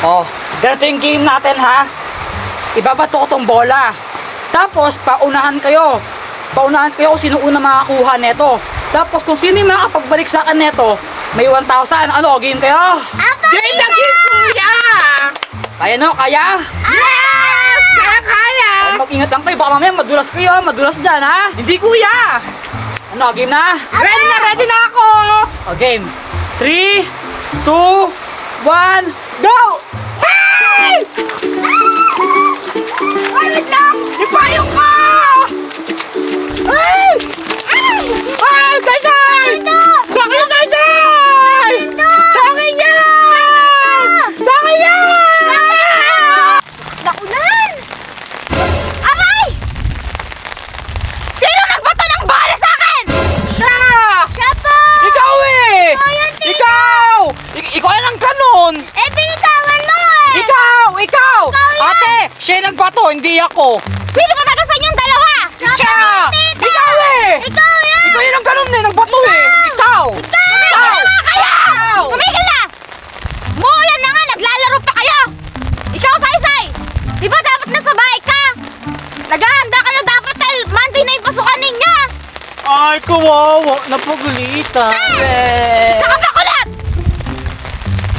Oh, ganito yung game natin ha. Ibabato ko tong bola. Tapos, paunahan kayo. Paunahan kayo kung sino una makakuha neto. Tapos, kung sino yung makapagbalik sa akin neto, may 1,000. Ano, game kayo? Game na game, kuya! Kaya no? Kaya? Yes! Kaya! Ay, mag-ingat lang kayo. Baka mamaya madulas kayo. Madulas dyan ha. Hindi, kuya! Ano, game na? Ready na ako! O, game. 3, 2, 1, go! Hey! Ay, wait lang! Ipayong ko! Ay! Ay, Kaysay! Sa akin, Kaysay! Sa akin yan! Sa akin yan! Sa ulan! Aray! Sino nagbato ng bala sa akin? Siya! Siya po! Ikaw eh! Ikaw yun, tita! Ikaw! Ikaw yan ang kanon! Eh, binitawan mo eh! Ikaw! Ikaw yan! Ate! Siya yung nagbato, hindi ako! Sino ba taga sa inyong dalawa? Siya! Tita! Ikaw eh! Ikaw yan! Ikaw yan ang kanon eh! Nagbato eh! Ikaw! Ikaw! Ikaw! Tumigil na! Muulan na nga, naglalaro pa kayo! Ikaw, Saysay! Di ba dapat nasa bahay ka? Naghahanda ka na dapat dahil Monday na yung pasukan ninyo! Ay, kawawa! Napagalitan! Isa ka pa kulat!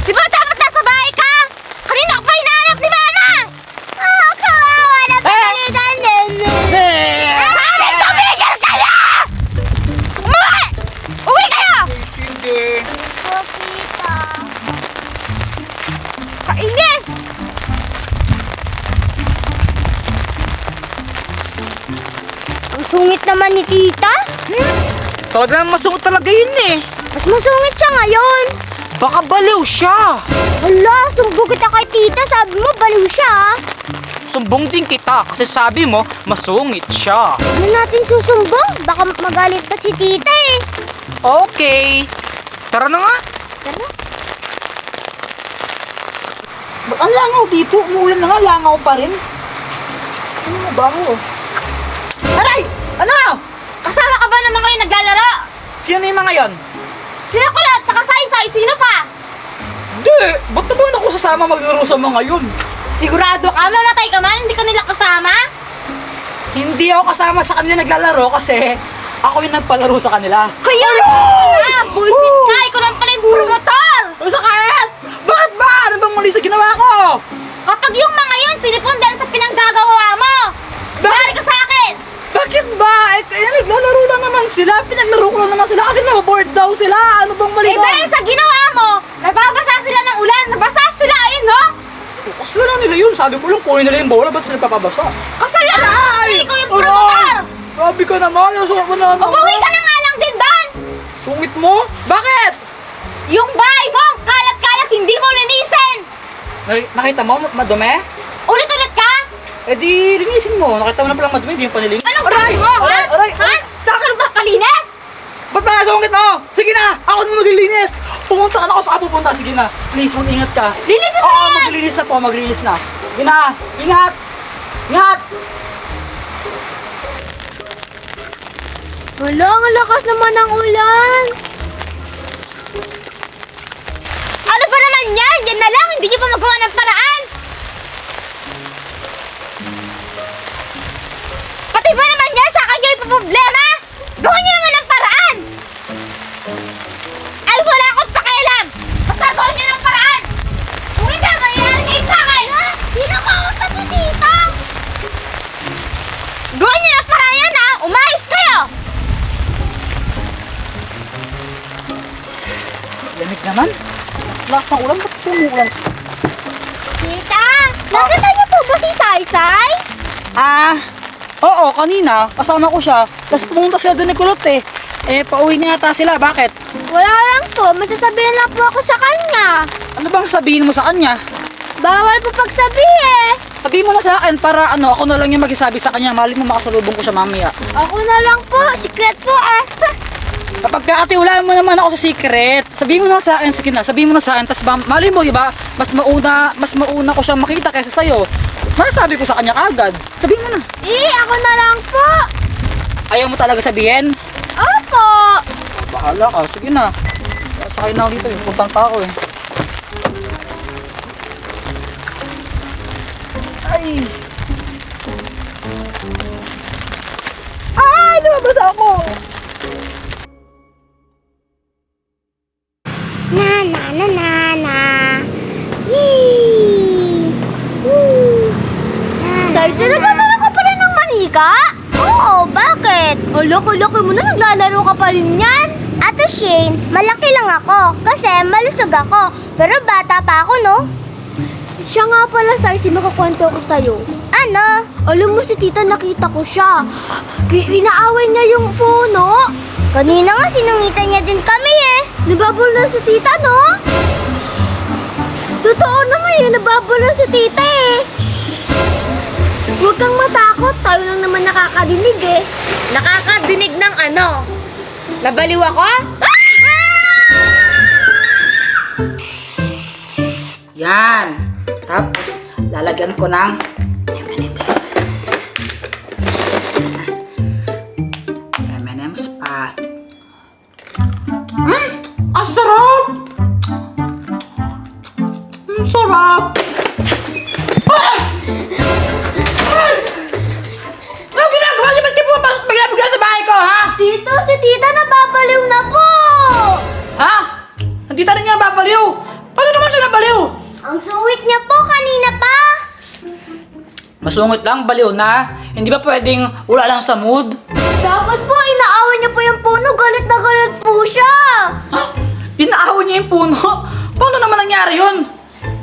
Di ba dapat nasa bahay ka? Kanina ko pa hinahanap ni Mama! Oh, kawawa na pagalitan din! Sabi, tumigil kayo! Umuwi! Uwi kayo! Hindi! Kainis! Ang sungit naman ni Tita. Talaga masungit talaga yun eh! Mas masungit siya ngayon. Baka baliw siya! Hala, sumbong kita kay Tita. Sabi mo, baliw siya. Sumbong din kita kasi sabi mo, masungit siya. Ano natin susumbong? Baka magalit pa si Tita eh. Okay. Tara na nga. Tara. Ang langaw dito. Umuulan na nga. Langaw pa rin. Ano na ba ako? Aray! Ano? Kasama ka ba naman kayo naglalaro? Sino yung mga yon? Sino kulat? Tsaka Saysay? Sino pa? Hindi! Ba't naman ako sasama maglaro sa mga yun? Sigurado ka? Mamatay ka man? Hindi ka nila kasama? Hindi ako kasama sa kanila naglalaro kasi ako yung nagpalaro sa kanila. Kaya! Ah, bullshit ka! Ikaw naman pala yung promotor! Ano sakit? Bakit ba? Ano bang mali sa ginawa ko? Kapag yung mga yun, sinipon dahil sa pinanggagawa mo! Balik ka sa akin! Bakit ba? Naglalaro lang naman sila. Pinaglaro ko lang naman sila kasi naboboard daw sila. Ano bang mali Eh doon? dahil sa ginawa mo, nababasa sila ng ulan. Nabasa sila, ayun no? Kasla lang nila yun. Sabi ko lang, kunin nila yung bola. Ba't sila papabasa? Kasalanan mo kasi ikaw yung Aray! promotor! Sabi ka naman. Nasuot mo naman. Umuwi ka na nga lang din doon! Sungit mo? Bakit? Yung bahay mo, kalat-kalat, hindi mo linisin! Nakita mo? Madumi? Ulit-ulit ka? Eh di, linisin mo. Nakita mo na palang madumi. Hindi mo panilinis. Anong sabi mo, ha? Aray! Aray! Ha? Saan ka na ba kalinis? Ba't ba nasungit mo? Sige na! Ako na maglilinis! Pumunta ka na ako sa pupunta. Sige na. Please, mag-ingat ka. Linisin mo Oo, yan! maglilinis na po. Maglilinis na. Sige na. Ingat! Ingat! Wala, ang lakas naman ng ulan. Ano ba naman yan? Yan na lang, hindi niyo pa magawa ng paraan. Pati ba naman yan sa kanya yung problema? Gawin niyo naman ng paraan. Ay, wala akong pakialam. Basta gawin niyo ng paraan. Kung hindi, mayroon kayo sa akin. Ha? Sino kausap mo dito? Gawin niyo ng paraan yan, ha? Umayos kayo. Lamig naman. Lakas ng ulan. Ba't kasi umuulan? Tita, nakita niyo po ba si Saysay? Oo, kanina. Kasama ko siya. Tapos pumunta sila doon ni Kulot eh. Eh, pauwi na yata sila. Bakit? Wala lang po, masasabihin lang po ako sa kanya. Ano bang sabihin mo sa kanya? Bawal po pagsabihin. Sabihin mo na sa akin para ako na lang yung magsasabi sa kanya. Mali mo makasalubong ko siya mamaya. Ako na lang po, secret po eh. Kapag kaatiwalaan mo naman ako sa secret, sabihin mo na sa akin, sige na, sabihin mo na sa akin, tapos mali mo, di ba? Mas mauna ko siyang makita kaysa sa'yo. Masasabi ko sa kanya kagad. Sabihin mo na. Ako na lang po. Ayaw mo talaga sabihin? Opo. Bahala ka, sige na. Sakay na ako dito, puntan pa ako eh. Ay, lumabas ako! Na na na na na. Yee! Woo! Sarsi, naglalaro ka pa rin ng manika? Oo, bakit? Laki-laki mo na, naglalaro ka pa rin yan. Ate Shane, malaki lang ako kasi malusog ako. Pero bata pa ako, no? Siya nga pala, Sarsi, makakwento ko sa'yo. Ano? Alam mo si tita, nakita ko siya. Inaaway niya yung puno. Kanina nga, sinungitan niya din kami eh. Nababol na si tita, no? Totoo naman yun, nababol na si tita eh. Huwag kang matakot, tayo lang naman nakakadinig eh. Nakakadinig ng ano? Nabaliw ako? Yan. Tapos, lalagyan ko ng M&M's. M&M's pa. Ang sarap! Ang sarap! Ay! Ay! Anong ginagawa niyo? Ba't di pumapasok bigla-bigla sa bahay ko, ha? Tito, si tita nababaliw na po! Ha? Hindi tayo niya babaliw. Paano naman siya nabaliw? Ang sweet niya po kanina pa! Masungit lang, baliw na. Hindi ba pwedeng wala lang sa mood? Tapos po, inaaway niya po yung puno, galit na galit po siya! Ha? Inaaway niya yung puno? Paano naman nangyari yun?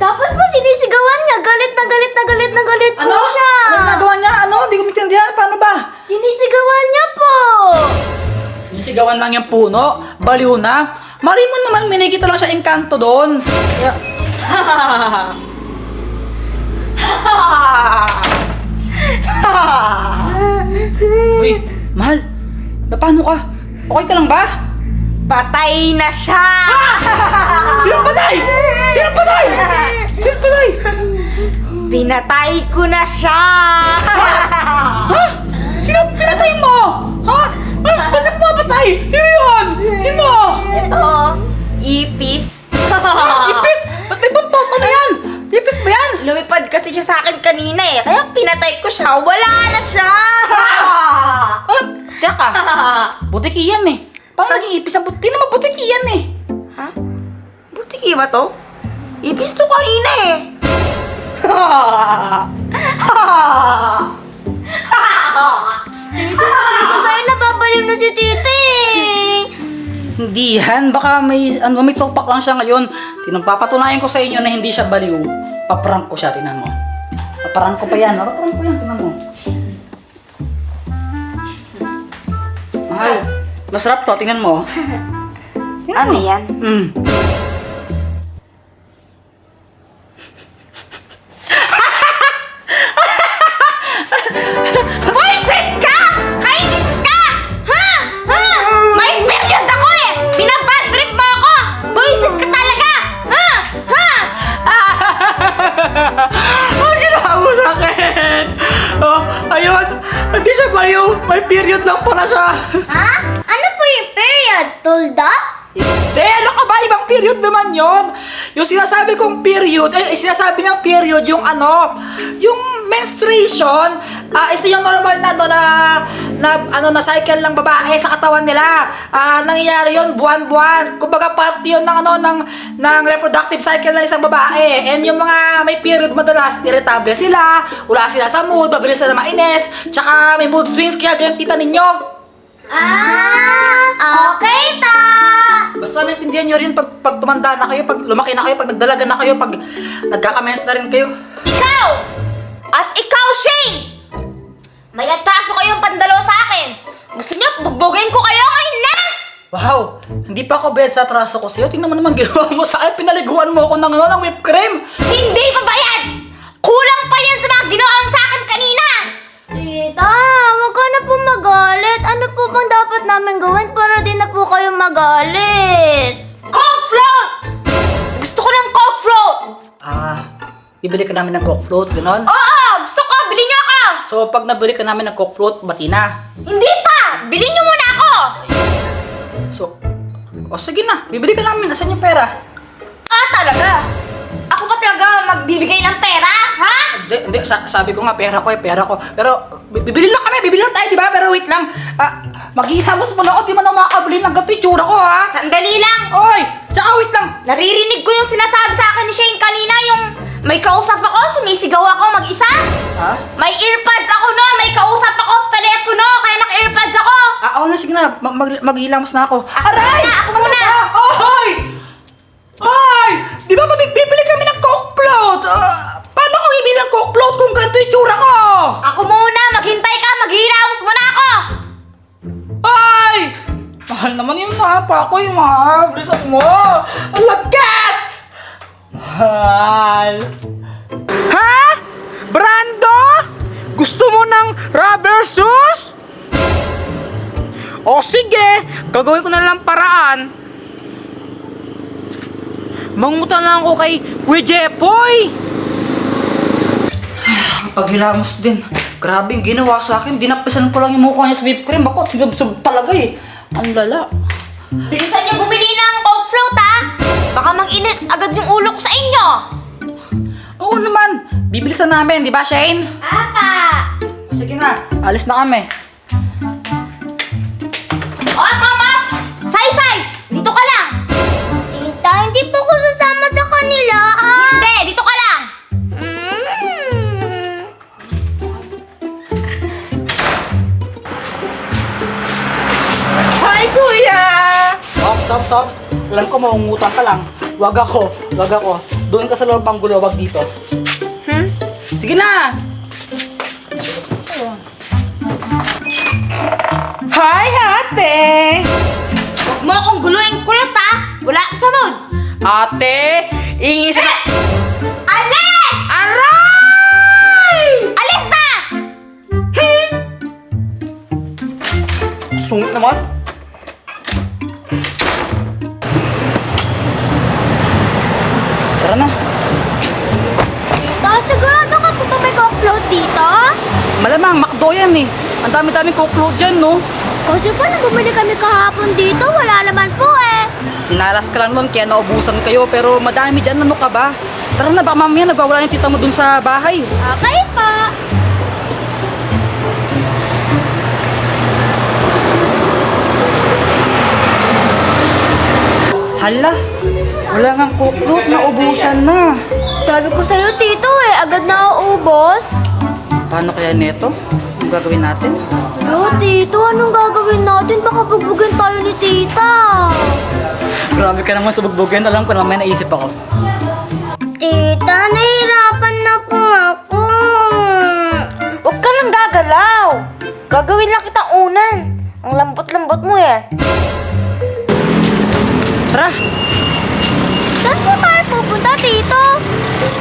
Tapos po, sinisigawan niya, galit na galit na galit na galit po Ano? siya! Ano ginagawa niya? Ano? Hindi ko maintindihan. Paano ba? Sinisigawan niya po! Sinisigawan lang yung puno? Baliw na? Mari mo naman, minikita lang siya engkanto doon. Kaya... Uy, mahal. Na paano ka? Okay ka lang ba? Patay na siya! Sino patay? Sino patay? Sino patay? Pinatay ko na siya! Ha? Sino pinatay mo? Ha? Bakit mo patay? Sino yun? Sino? Ito, ipis. Ipis? Ba't may buntot? Ano yan? Ipis ba yan? Lumipad kasi siya sa akin kanina eh. Kaya pinatay ko siya. Wala na siya! Teka, butiki yan eh. Paano naging ipis ang buti? naman butiki yan eh. Ha? Butiki ba to? Ipis to kanina eh. Tito, sa'yo nababaliw na si tita eh! Hindi yan. Baka may topak lang siya ngayon. Papatunayan ko sa inyo na hindi siya baliw. Paprank ko siya, tingnan mo. Paprank ko pa yan. Paprank ko yan, tingnan mo. Mahal, masarap to, tingnan mo. Ano yan? Buisit ka! Kainis ka! Ha? Ha? May period ako eh! Binabad trip mo ako! Buisit ka talaga! Ha? Ha? Ang ginawa mo sa akin! Oh, ayun! Hindi siya baliw! May period lang pala siya! Ha? Ano po yung period? Tulda? Hindi! Ano ka ba? Ibang period naman yon. Yung sinasabi kong period, sinasabi niyang period yung ano, yung menstruation, isa yung normal na na cycle ng babae sa katawan nila. Nangyayari yun buwan-buwan. Kumbaga part yun ng ng reproductive cycle ng isang babae. And yung mga may period madalas, irritable sila, wala sila sa mood, mabilis sila mainis, tsaka may mood swings, kaya ganyan tita ninyo. Okay ta! Basta maintindihan nyo rin pag tumanda na kayo, pag lumaki na kayo, pag nagdalaga na kayo, pag nagkakamens na rin kayo. Ikaw! At ikaw, Shane! May atraso kayong pandalawa sa akin! Gusto niyo, bugbugin ko kayo ngayon na! Wow! Hindi pa ako bed sa atraso ko sa'yo. Tingnan mo naman ginawa mo sa akin. Pinaliguan mo ako ng whipped cream. Hindi pa ba yan? Kulang pa yan sa mga ginawa mo sa akin kanina! Tita, wag ka na po magalit. Ano po bang dapat namin gawin para di na po kayo magalit? Coke float! Gusto ko ng Coke float! Bibili ka namin ng Coke float, ganon? Oo! Gusto ko! Bilhin niyo ako! So, pag nabili ka namin ng Coke float, bati na. Hindi pa! Bilhin niyo muna ako! So, sige na. Bibili ka namin. Nasaan yung pera? Talaga? Ako pa talaga magbibigay ng pera? Ha? Hindi. sabi ko nga, pera ko. Pero, bibili lang kami, bibili lang tayo, di ba? Pero wait lang. Mag-iisamos mo na ako, di man ako makakabili ng ganito yung tsura ko, ha? Sandali lang. Oy! Tsaka wait lang. Naririnig ko yung sinasabi sa akin ni Shane kanina, yung may kausap ako, sumisigaw ako mag-isa. Ha? May earpads ako no, may kausap ako sa telepono, kaya naka-earpads ako. Oo na, sige na. Maghilamos na ako. Aray! Ako muna. Oy! Oy! Di ba bibili kami ng Coke float? Paano ko bibili ng Coke float kung ganito yung tsura ko? Ako muna, maghintay ka, maghihilamos muna ako. Ay! Mahal naman yung napa ko, yung mahal. Bilisan mo! Ang lagat! Mahal. Ha? Brando? Gusto mo ng rubber shoes? O sige, gagawin ko na lang paraan. Mangutang lang ako kay Kuya Jepoy. Paghilamos din. Grabe yung ginawa sa akin. Dinapisan ko lang yung mukha niya sa whipped cream. Ako, sinubsob talaga eh. Ang lala. Bilisan niyo bumili ng Coke float ha. Baka mag-init agad yung ulo ko sa inyo. Oo naman. Bibilisan namin, di ba Shane? Apa. Sige na, alis na kami. Op! Say! Dito ka lang. Tita, hindi po ko sasama sa kanila, ah. Hindi, dito ka lang. Hi, kuya! Stop. Alam ko maungutang ka lang. Wag ako. Doon ka sa loob ang gulo, wag dito. Sige na! Hi, ate! Huwag mo akong guluhin kulot ha. Wala ako sa mood. Ate, ingis na... Alis! Aray! Alis na! Sungit naman. Tara na. Tita, sigurado ka po ba may Coke float dito? Malamang, McDo yan eh. Ang dami-daming Coke float dyan, no? Kasi po nang bumili kami kahapon dito, wala naman po eh. Tinalas ka lang nun, kaya naubusan kayo. Pero madami dyan, ano ka ba? Tara na, baka mamaya nagwawala yung tita mo dun sa bahay. Okay po. Hala, wala nga Coke float, naubusan na. Sabi ko sa'yo, Tito eh, agad na uubos. Paano kaya neto? Anong gagawin natin? Yo, Tito, anong gagawin natin? Baka bugbugin tayo ni Tita. Grabe ka naman sa bugbugin. Alam ko na may naisip ako. Tita, nahihirapan na po ako. Huwag ka lang gagalaw. Gagawin lang kitang unan. Ang lambot-lambot mo eh. Tara, Saan po tayo pupunta, Tito?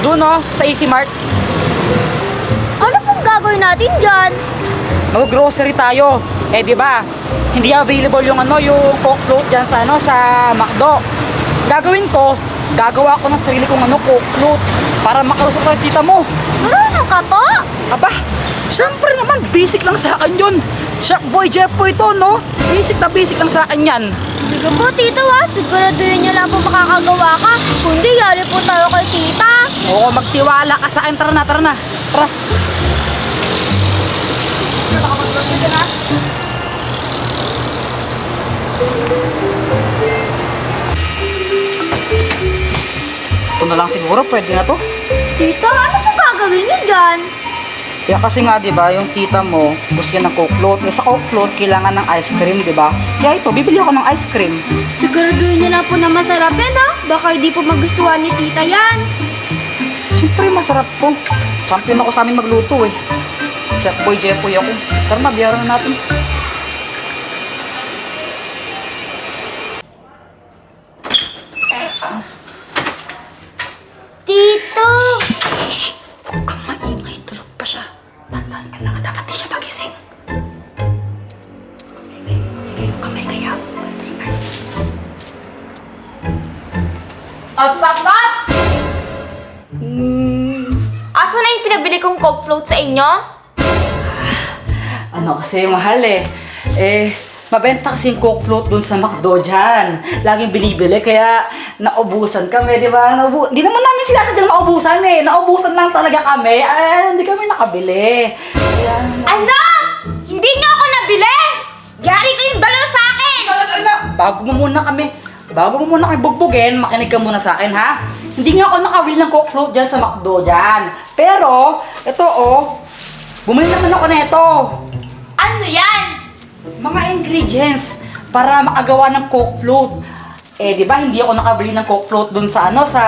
doon oh, sa Easy Mart. Ano pong gagawin natin dyan? Mag-grocery tayo. Eh, di ba? Hindi available yung yung Coke float diyan sa sa McDo. Gagawin ko, gagawa ko ng sarili kong Coke float para makalusok ka tita mo. Marunong ka po? Aba, syempre naman, basic lang sa akin yun. Shark Boy Jeff po ito, no? Basic lang sa akin yan. Sige po, Tito ha. Siguraduhin niyo lang po makakagawa ka. Kundi, yari po tayo kay Tita. Oo, magtiwala ka sa akin. Tara na. Tara. Ito na lang siguro, pwede na to. Tita, ano po gagawin niyo dyan? Kaya kasi nga, di ba, yung tita mo, gusto niya ng Coke float. Eh, sa Coke float, kailangan ng ice cream, di ba? Kaya ito, bibili ako ng ice cream. Siguraduhin niyo lang po na masarap yan ha. Baka hindi po magustuhan ni Tita yan. Siyempre, masarap po. Champion ako sa amin magluto eh. Chef Boy, Jepoy ako. Tara na, biyaran na natin. Tito! Huwag kang maingay, tulog pa siya. Tandaan ka na, dapat di siya magising. Kamay kaya. Ops! Asa na yung pinabili kong Coke float sa inyo? Ano kasi mahal eh. Eh, mabenta kasi yung Coke float dun sa McDo dyan. Laging binibili, kaya naubusan kami, di ba? Di naman namin sinasadyang maubusan eh. Naubusan lang talaga kami. Hindi kami nakabili. Kaya, Ano? Hindi niyo ako nabili? Yari kayong dalawa sa akin! bago mo muna kami bugbugin, makinig ka muna sa akin, ha? Hindi nga ako nakabili ng Coke float dyan sa McDo dyan. Pero, ito oh, bumili naman ako na ito. Ano yan? Mga ingredients para makagawa ng Coke float. Eh, di ba, hindi ako nakabili ng Coke float dun sa sa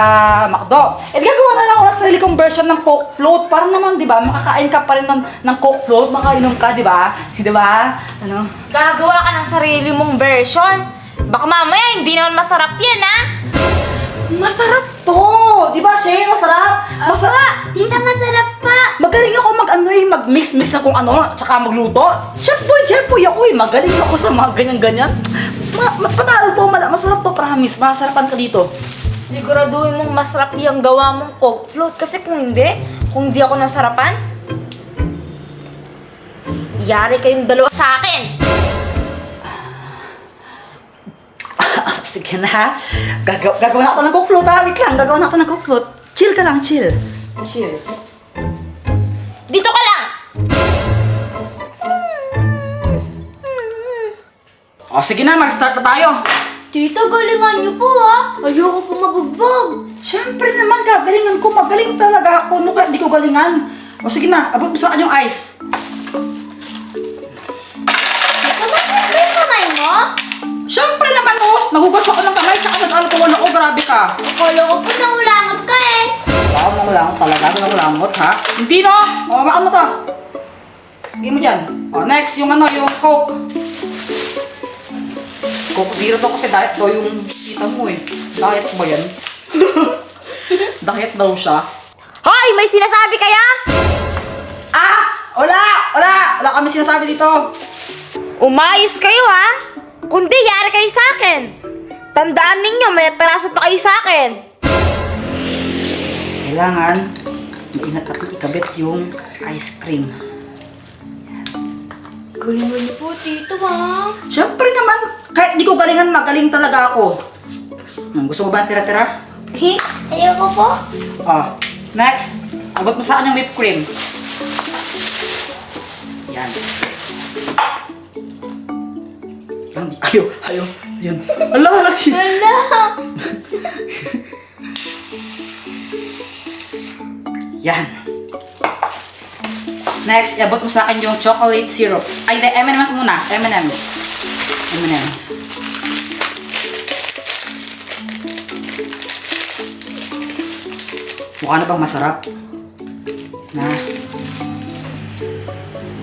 McDo. Eh, gagawa na lang ako ng sarili kong version ng Coke float. Para naman, di ba, makakain ka pa rin ng Coke float, makainom ka, di ba? Di ba? Ano? Gagawa ka ng sarili mong version. Baka mamaya hindi naman masarap yan, ha? Masarap to! Di ba, Shane? Masarap? Masarap! Tita, masarap pa. Magaling ako mag-mix-mix na kung ano, tsaka magluto. Chef boy ako eh. Magaling ako sa mga ganyan-ganyan. Panalo to, masarap to, promise. Masarapan ka dito. Siguraduhin mong masarap yung gawa mong Coke float. Kasi kung hindi ako nasarapan, yari kayong dalawa sa akin. Sige na. Gagawin ako ng Coke float, ha? Wait lang, gagawin ako ng Coke float. Chill ka lang, chill. Chill. Dito ka lang! O, sige na, mag-start na tayo. Tita, galingan niyo po ha. Ayoko po mabugbog. Siyempre naman, galingan ko. Magaling talaga ako. No, di ko galingan. O, sige na, abot mo sa akin yung ice. Tita, bakit yung kamay mo? Siyempre naman, oh. Nagugas ako ng kamay, tsaka nag-alcohol ako. Grabe ka. Akala ko po nangulangot ka eh. Wow, nangulangot talaga. Nangulangot, ha? Hindi, no? O, baka mo to. Sige mo dyan. O, next, yung yung Coke. Coke zero to kasi diet daw yung kita mo eh. Diet ba yan? Diet daw siya. Hoy! May sinasabi kaya? Wala kami sinasabi dito. Umayos kayo, ha? Kundi yari kayo sa akin. Tandaan ninyo, may atraso pa kayo sa akin. Kailangan maingat natin ikabit yung ice cream. Galingan niyo po, Tito ha. Siyempre naman, kahit di ko galingan, magaling talaga ako. Gusto mo ba tira-tira? Ayoko po. Next, abot mo sa akin yung whipped cream. Yan. Ayaw. Yan. Hala, Hala. Yan. Next, abot mo sa akin yung chocolate syrup. Ay, hindi, M&M's muna. M&M's. Mukha na bang masarap?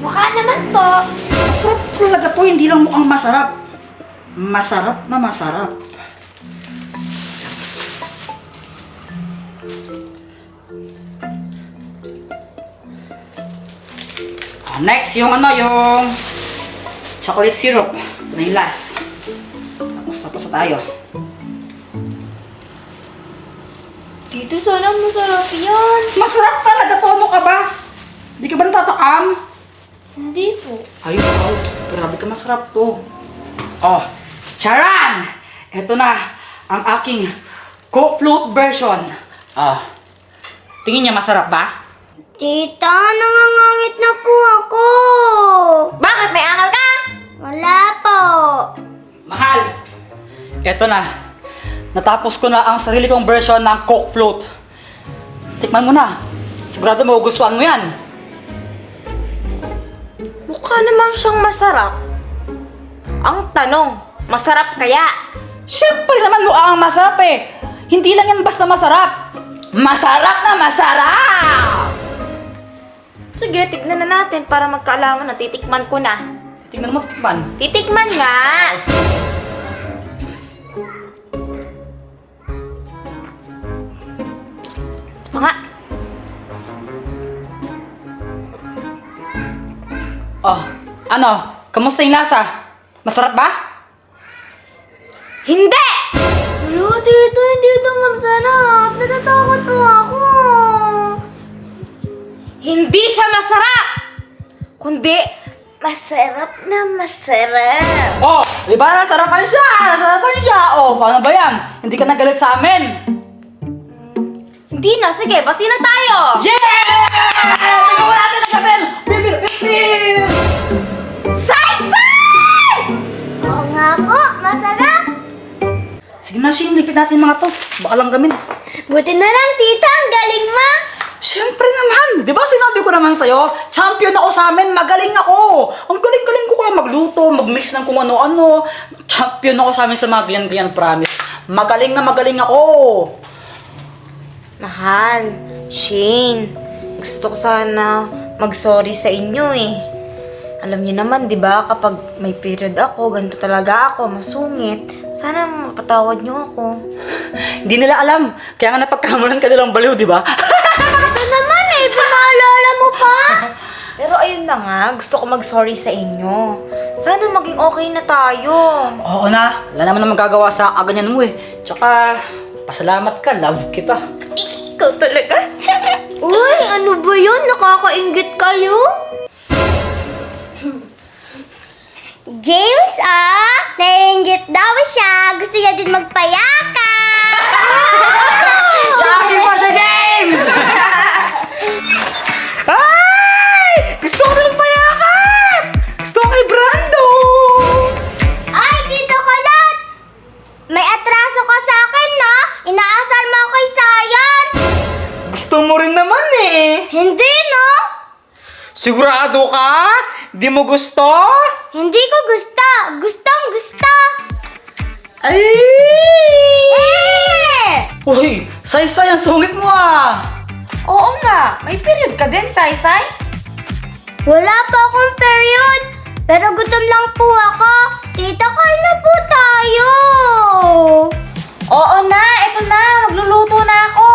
Mukha naman po. Masarap talaga to, hindi lang mukhang masarap. Masarap na masarap. Next, yung yung chocolate syrup. Ito na yung last. Tapos na tayo. Tito, sana masarap yan. Masarap talaga to, ano ka ba? Di ka ba natatakam? Hindi po. Ayun, grabe ka masarap to. Charan! Ito na ang aking Coke float version. Tingin niya masarap ba? Tita, nangangangit na po ako. Bakit? May angal ka? Wala po. Mahal! Ito na. Natapos ko na ang sarili kong version ng Coke float. Tikman mo na. Sigurado magugustuhan mo yan. Mukha namang siyang masarap. Ang tanong, masarap kaya? Siyempre naman mukhang masarap eh. Hindi lang yan basta masarap. Masarap na masarap! Sige, tignan na natin para magkaalaman na titikman ko na. Tingnan mo, tikman. Titikman nga! Mga, Ano? Kamusta yung lasa? Masarap ba? hindi! Wala, Tito, hindi ito masarap. Natatakot po ako. Hindi siya masarap! Kundi, Masarap na masarap. Oh, di ba nasarapan siya? Nasarapan siya. Oh, paano ba yan? Hindi ka nagalit sa amin. Hindi na, sige, bati na tayo! Yeah! Tingnan mo natin ang gatin! Pipir! Say! Oo nga po, masarap. Sige na, Shin, lipit natin mga to. Baka lang gamin. Buti na lang, tita. Ang galing mo. Siyempre naman! Di ba sinabi ko naman sa'yo? Champion ako sa amin! Magaling ako! Ang galing-galing ko kaya magluto, mag-mix ng kung ano-ano. Champion ako sa amin sa mga ganyan-ganyan, promise. Magaling na magaling ako! Mahal, Shane, gusto ko sana mag-sorry sa inyo eh. Alam niyo naman, di ba, kapag may period ako, ganito talaga ako, masungit. Sana mapatawad niyo ako. Hindi nila alam. Kaya nga napagkamalan ka nilang baliw, di ba? Ito naman eh, pinaalala mo pa. Pero ayun na nga, gusto ko mag-sorry sa inyo. Sana maging okay na tayo. Oo na. Wala naman na magagawa sa kaganyan mo eh. Tsaka, pasalamat ka. Love kita. Ikaw talaga. Uy, ano ba yun? Nakakaingit kayo? James, naiingit daw siya. Gusto niya din magpayakap. Lagi pa siya, James! Ay! Gusto ko na magpayakap! Gusto ko kay Brando! Ay, Tito Kulot! May atraso ka sa akin, no? Inaasar mo ako kay Sayan. Gusto mo rin naman eh. Hindi, no? Sigurado ka? Di mo gusto? Hindi ko gusto. Gustong gusto. Ay! Eh! Uy! Say-say, ang sungit mo ah! Oo nga, may period ka din, Sai-Sai. Wala pa akong period. Pero gutom lang po ako. Tita, kain na po tayo. Oo na, eto na, magluluto na ako.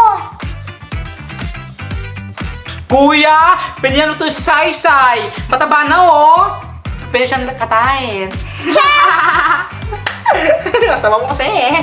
Kuya, pwede yan ito si Sai-Sai. Mataba na oh. Pwede siyang katayin. Mataba mo kasi eh.